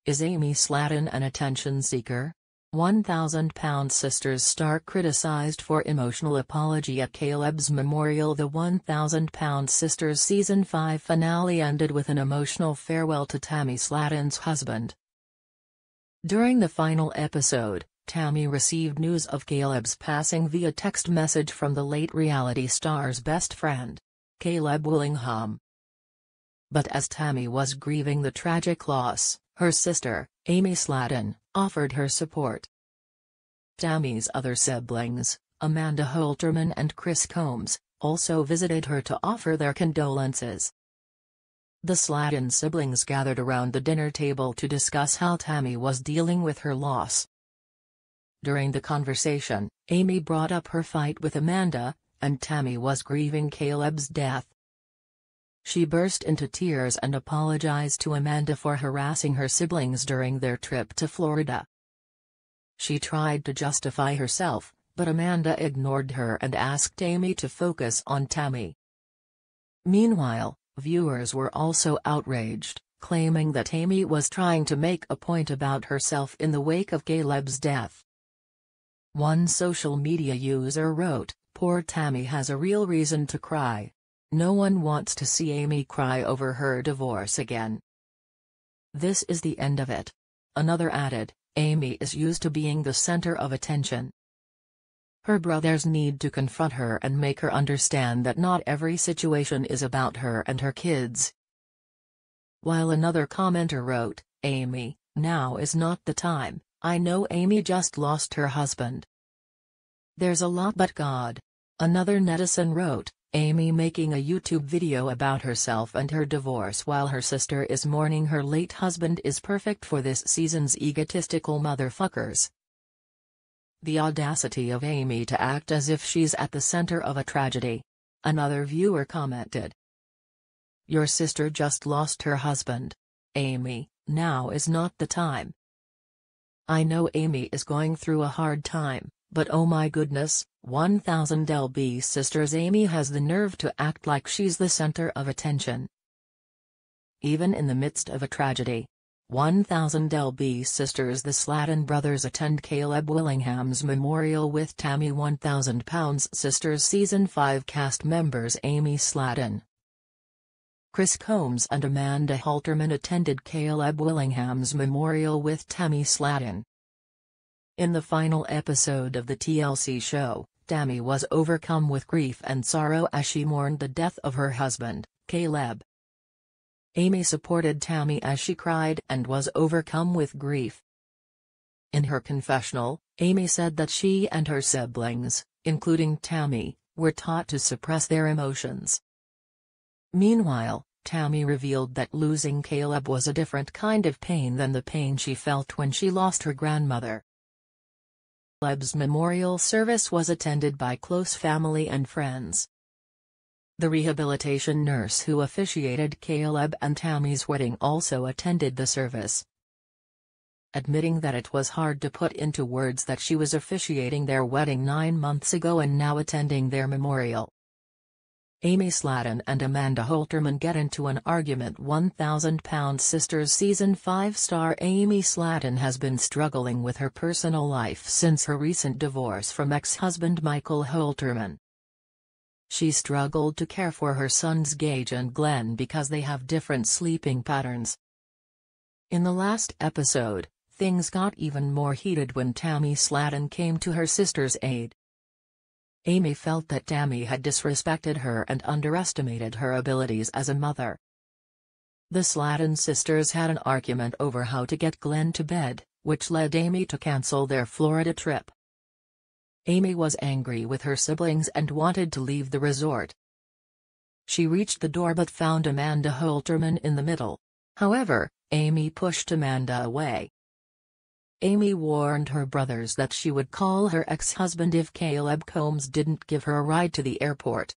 Is Amy Slatton an attention seeker? 1,000-pound sisters star criticized for emotional apology at Caleb's memorial. The 1,000-pound sisters season 5 finale ended with an emotional farewell to Tammy Slatton's husband. During the final episode, Tammy received news of Caleb's passing via text message from the late reality star's best friend, Caleb Willingham. But as Tammy was grieving the tragic loss, her sister, Amy Slatton, offered her support. Tammy's other siblings, Amanda Holterman and Chris Combs, also visited her to offer their condolences. The Slatton siblings gathered around the dinner table to discuss how Tammy was dealing with her loss. During the conversation, Amy brought up her fight with Amanda, and Tammy was grieving Caleb's death. She burst into tears and apologized to Amanda for harassing her siblings during their trip to Florida. She tried to justify herself, but Amanda ignored her and asked Amy to focus on Tammy. Meanwhile, viewers were also outraged, claiming that Amy was trying to make a point about herself in the wake of Caleb's death. One social media user wrote, "Poor Tammy has a real reason to cry. No one wants to see Amy cry over her divorce again. This is the end of it." Another added, "Amy is used to being the center of attention. Her brothers need to confront her and make her understand that not every situation is about her and her kids." While another commenter wrote, "Amy, now is not the time. I know Amy just lost her husband. There's a lot but God." Another netizen wrote, "Amy making a YouTube video about herself and her divorce while her sister is mourning her late husband is perfect for this season's egotistical motherfuckers. The audacity of Amy to act as if she's at the center of a tragedy." Another viewer commented, "Your sister just lost her husband. Amy, now is not the time. I know Amy is going through a hard time, but oh my goodness, 1,000 LB sisters, Amy has the nerve to act like she's the center of attention. Even in the midst of a tragedy." 1,000 LB sisters. The Slatton brothers attend Caleb Willingham's memorial with Tammy. 1,000 pounds sisters season 5 cast members Amy Slatton, Chris Combs and Amanda Holterman attended Caleb Willingham's memorial with Tammy Slatton. In the final episode of the TLC show, Tammy was overcome with grief and sorrow as she mourned the death of her husband, Caleb. Amy supported Tammy as she cried and was overcome with grief. In her confessional, Amy said that she and her siblings, including Tammy, were taught to suppress their emotions. Meanwhile, Tammy revealed that losing Caleb was a different kind of pain than the pain she felt when she lost her grandmother. Caleb's memorial service was attended by close family and friends. The rehabilitation nurse who officiated Caleb and Tammy's wedding also attended the service. Admitting that it was hard to put into words that she was officiating their wedding 9 months ago and now attending their memorial. Amy Slatton and Amanda Holterman get into an argument. 1,000 pound sisters season 5 star Amy Slatton has been struggling with her personal life since her recent divorce from ex-husband Michael Holterman. She struggled to care for her sons Gage and Glenn because they have different sleeping patterns. In the last episode, things got even more heated when Tammy Slatton came to her sister's aid. Amy felt that Tammy had disrespected her and underestimated her abilities as a mother. The Slatton sisters had an argument over how to get Glenn to bed, which led Amy to cancel their Florida trip. Amy was angry with her siblings and wanted to leave the resort. She reached the door but found Amanda Holterman in the middle. However, Amy pushed Amanda away. Amy warned her brothers that she would call her ex-husband if Caleb Combs didn't give her a ride to the airport.